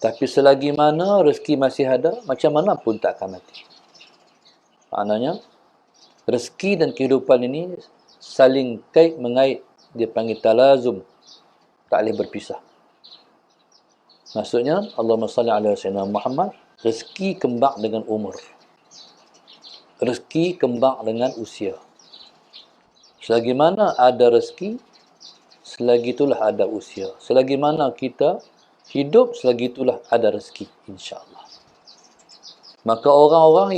Tapi selagi mana rezeki masih ada, macam mana pun tak akan mati. Maknanya, rezeki dan kehidupan ini saling kait mengait. Dia panggil talazum. Tak boleh berpisah. Maksudnya, Allahumma salli ala sayyidina Muhammad, rezeki kembang dengan umur. Rezeki kembang dengan usia. Selagi mana ada rezeki, selagi itulah ada usia. Selagi mana kita hidup, selagi itulah ada rezeki, insya-Allah. Maka orang-orang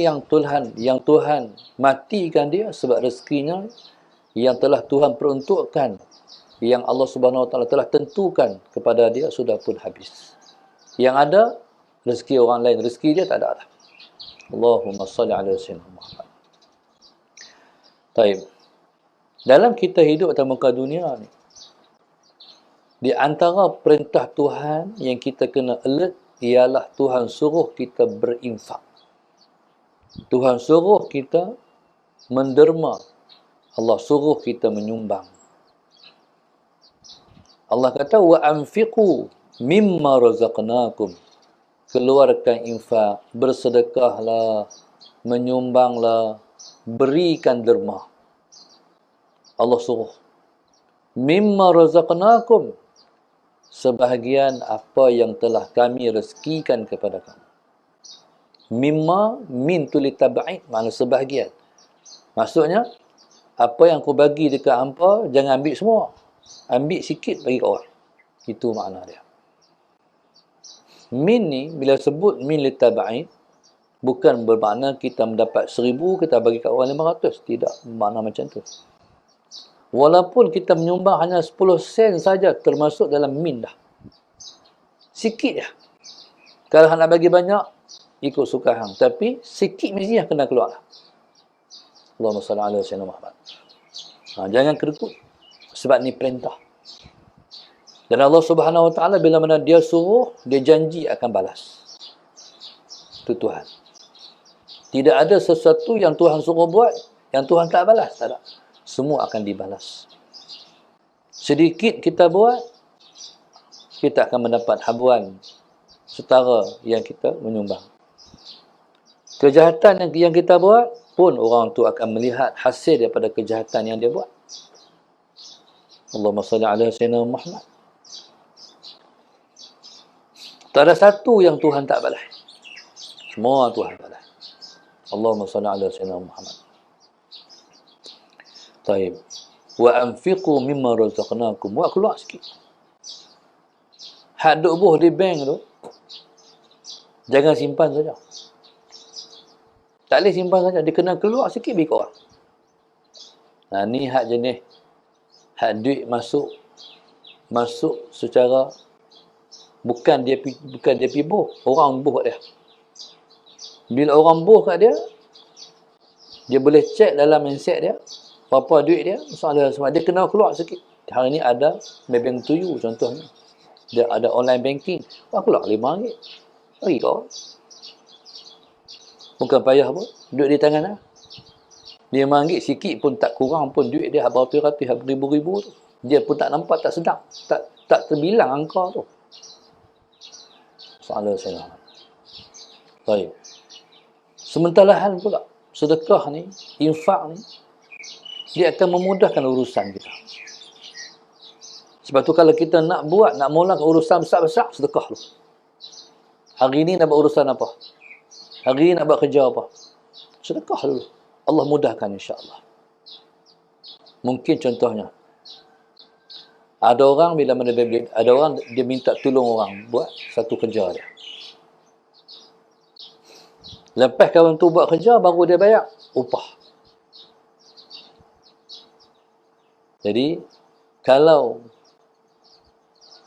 yang Tuhan matikan dia sebab rezekinya yang telah Tuhan peruntukkan, yang Allah Subhanahu Wa Taala telah tentukan kepada dia sudah pun habis. Yang ada rezeki orang lain, rezeki dia tak ada. Allahumma salli ala sayyidina Muhammad. Baik. Dalam kita hidup atas muka dunia ni, di antara perintah Tuhan yang kita kena alert ialah Tuhan suruh kita berinfak. Tuhan suruh kita menderma. Allah suruh kita menyumbang. Allah kata, wa anfiqu mimma razaqnakum. Keluarkan infak, bersedekahlah, menyumbanglah, berikan derma. Allah suruh. Mimma razaqnakum. Sebahagian apa yang telah kami rezekikan kepada kamu. Mimma, min tu litab'id, makna sebahagian. Maksudnya, apa yang aku bagi dekat hampa, jangan ambil semua. Ambil sikit bagi kat orang. Itu makna dia. Min ni, bila sebut min litab'id, bukan bermakna kita mendapat 1000, kita bagi kat orang 500. Tidak, makna macam tu. Walaupun kita menyumbang hanya 10 sen saja, termasuk dalam min dah. Sikit dah. Kalau nak bagi banyak, ikut suka hang. Tapi, sikit mesti yang kena keluar. Allahumma salli ala sayyidina Muhammad. Jangan kedekut. Sebab ni perintah. Dan Allah Subhanahu Wa Taala bila mana dia suruh, dia janji akan balas. Itu Tuhan. Tidak ada sesuatu yang Tuhan suruh buat, yang Tuhan tak balas. Tak ada. Semua akan dibalas. Sedikit kita buat, kita akan mendapat habuan setara yang kita menyumbang. Kejahatan yang kita buat pun orang tu akan melihat hasil daripada kejahatan yang dia buat. Allahumma salli ala sayyidina Muhammad. Tak ada satu yang Tuhan tak balas. Semua Tuhan balas. Allahumma salli ala sayyidina Muhammad. Taib. Wa anfiqu mimma razaqnakum. Buat keluar sikit. Hak duk buh di bank tu, jangan simpan saja. Tak boleh simpan saja. Dia kena keluar sikit bagi orang. Ni hak jenis. Hak duit masuk secara bukan dia pergi buh. Orang buh kat dia. Bila orang buh kat dia, dia boleh check dalam mindset dia. Berapa duit dia. Sebab dia kena keluar sikit. Hari ni ada Maybank to you contohnya. Dia ada online banking. Keluar RM5. Bagi kau. Bukan payah pun. Duit di tangan lah. RM5 sikit pun tak kurang pun duit dia beratus-ratus, beribu-ribu tu. Dia pun tak nampak, tak sedang. Tak terbilang angka tu. Salah saya. Baik. Sementara hal pula. Sedekah ni, infak ni, dia akan memudahkan urusan kita. Sebab tu kalau kita nak mulakan urusan besar-besar, sedekah dulu. Hari ni nak buat urusan apa? Hari ni nak buat kerja apa? Sedekah dulu. Allah mudahkan insya-Allah. Mungkin contohnya, ada orang dia minta tolong orang buat satu kerja dia. Lepas kawan tu buat kerja, baru dia bayar upah. Jadi, kalau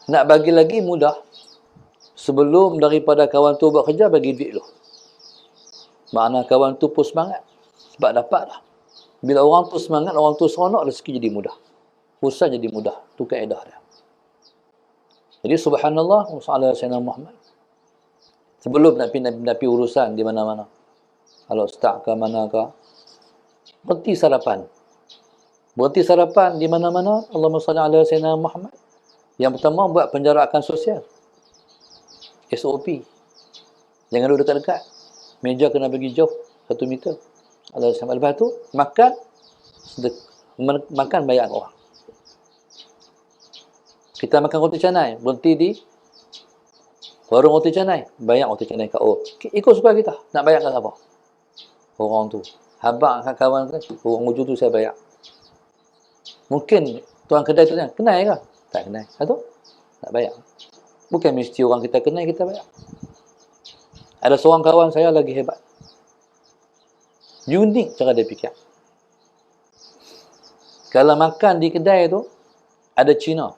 nak bagi lagi mudah, sebelum daripada kawan tu buat kerja, bagi duit dulu. Makna kawan tu pun semangat. Sebab dapat dah. Bila orang tu semangat, orang tu seronok, rezeki jadi mudah. Urusan jadi mudah. Itu kaedah dia. Jadi subhanallah, sallallahu alaihi Muhammad. Sebelum nak pergi urusan di mana-mana. Kalau start ke mana ke, berhenti sarapan. Berhenti sarapan di mana-mana, Allahumma salli ala sayyidina Muhammad. Yang pertama, buat penjarakan sosial. SOP. Jangan duduk dekat-dekat. Meja kena bagi jauh 1 meter. Lepas tu, makan, makan bayar orang. Kita makan roti canai, berhenti di warung roti canai, bayar roti canai kat orang. Ikut suka kita, nak bayar kat siapa? Orang tu. Habang kawan kan, orang ujung tu saya bayar. Mungkin tuan kedai tu kan, kenal ke? Tak kenal. Atau nak bayar. Bukan mesti orang kita kenal, kita bayar. Ada seorang kawan saya lagi hebat. Unik cara dia fikir. Kalau makan di kedai tu, ada Cina.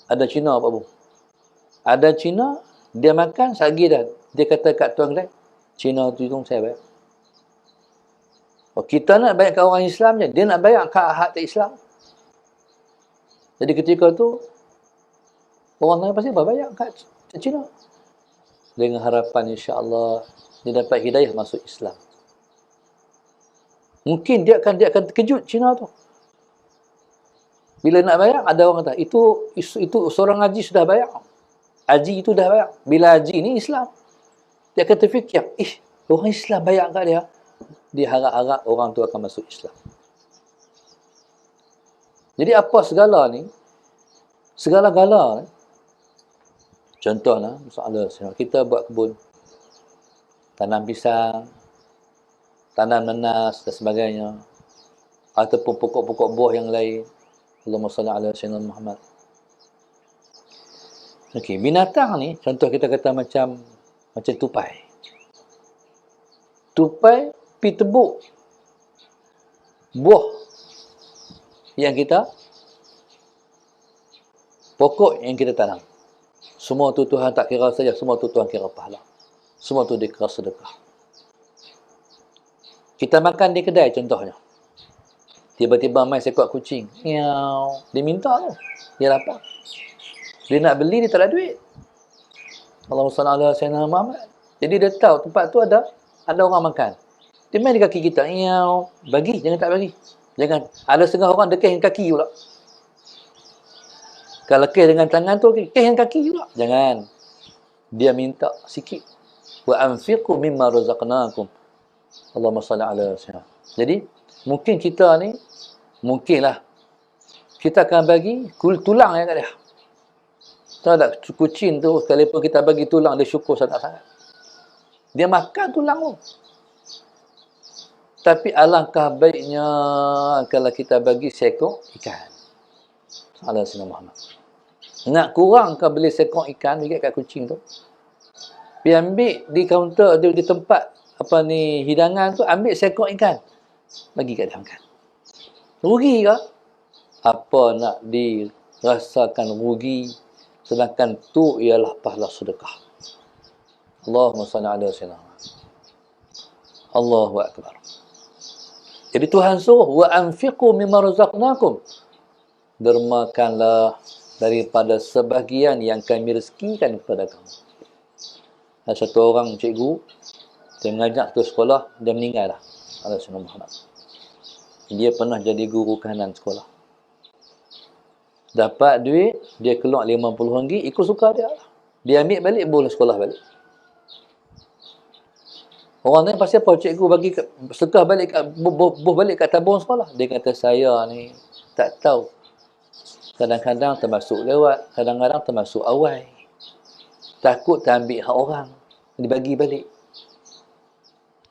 Ada Cina Pak Bu. Ada Cina, dia makan, sagi dah. Dia kata kat tuan kedai, Cina tu saya bayar. Oh, kita nak bayar kat orang Islam je. Dia nak bayar kat hak tak Islam. Jadi ketika tu, orang lain pasti bayar kat Cina. Dengan harapan insya-Allah dia dapat hidayah masuk Islam. Mungkin dia akan terkejut Cina tu. Bila nak bayar, ada orang kata, itu seorang haji sudah bayar. Haji itu dah bayar. Bila haji ni Islam. Dia akan terfikir, orang Islam bayar kat dia. Dia harap-harap orang tu akan masuk Islam. Jadi apa segala ni? Segala-gala ni. Contohlah, misalnya kita buat kebun. Tanam pisang, tanam nanas dan sebagainya. Ataupun pokok-pokok buah yang lain. Allahumma salli ala sayyidina Muhammad. Okey, binatang ni, contoh kita kata macam tupai. Tupai pi tebuk buah yang kita, pokok yang kita tanam. Semua tu Tuhan tak kira saja, semua tu Tuhan kira pahala. Semua tu dikira sedekah. Kita makan di kedai contohnya. Tiba-tiba main seekor kucing. Miau. Dia minta tu. Dia lapar. Dia nak beli, dia tak ada duit. Allahumma salli ala sayyidina Muhammad. Jadi dia tahu tempat tu ada orang makan. Dia main di kaki kita. Miau. Bagi, jangan tak bagi. Jangan. Ada setengah orang dekih dengan kaki pula. Kalau kes dengan tangan tu, kes dengan kaki pula. Jangan. Dia minta sikit. Wa anfiqu mimma razaqnakum. Allahumma salli ala sayyidina. Jadi, mungkin kita ni, mungkinlah, kita akan bagi tulang yang kat dia. Tak ada kucing tu, sekalipun kita bagi tulang, dia syukur sangat-sangat. Dia makan tulang tu. Tapi alangkah baiknya kalau kita bagi seekor ikan. Salah Sayyidina Muhammad. Nak kurang ke beli seekor ikan, bagi kat kucing tu. Pergi ambil di kaunter, di tempat hidangan tu, ambil seekor ikan. Bagi kat dia makan. Rugi ke? Apa nak dirasakan rugi? Sedangkan tu ialah pahala sedekah. Allahumma salli ala sayyidina. Allahu akbar. Jadi Tuhan suruh wa anfiqu mimma razaqnakum. Dermakanlah daripada sebahagian yang kami rezekikan kepada kamu. Ada satu orang cikgu, dia mengajak ke sekolah, dia meninggal dah. Allah Muhammad. Dia pernah jadi guru kanan sekolah. Dapat duit, dia keluar RM50, ikut suka dia. Dia ambil balik, boleh sekolah balik. Orang lain pasti apa? Cikgu bagi sedekah balik, buh balik kat tabung sekolah. Dia kata, saya ni tak tahu. Kadang-kadang termasuk lewat, kadang-kadang termasuk awal. Takut terambil hak orang. Dibagi balik.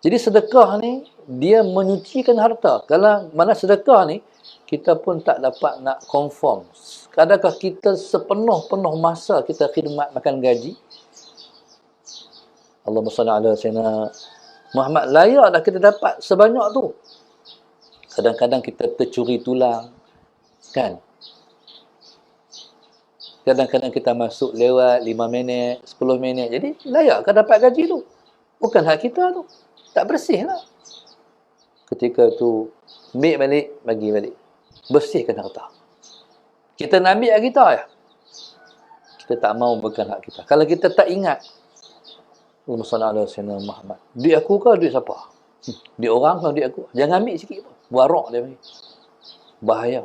Jadi sedekah ni, dia menyucikan harta. Kalau mana sedekah ni, kita pun tak dapat nak confirm. Adakah kita sepenuh-penuh masa kita khidmat makan gaji? Allahumma salli ala sayyidina Muhammad. Layak dah kita dapat sebanyak tu. Kadang-kadang kita tercuri tulang. Kan? Kadang-kadang kita masuk lewat 5 minit, 10 minit. Jadi layak ke dapat gaji tu? Bukan hak kita tu. Tak bersih lah. Ketika tu, ambil balik, bagi balik. Bersihkan harta. Kita nak ambil hak kita ya. Kita tak mau bukan hak kita. Kalau kita tak ingat, Allahumma salli ala sayyidina Muhammad. Duit aku ke duit siapa? Duit orang ke duit aku? Jangan ambil sikit pun. Warak dia bagi. Bahaya.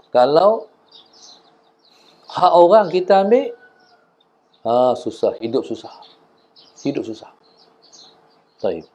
Kalau hak orang kita ambil, Susah. Hidup susah. Hidup susah. Baik.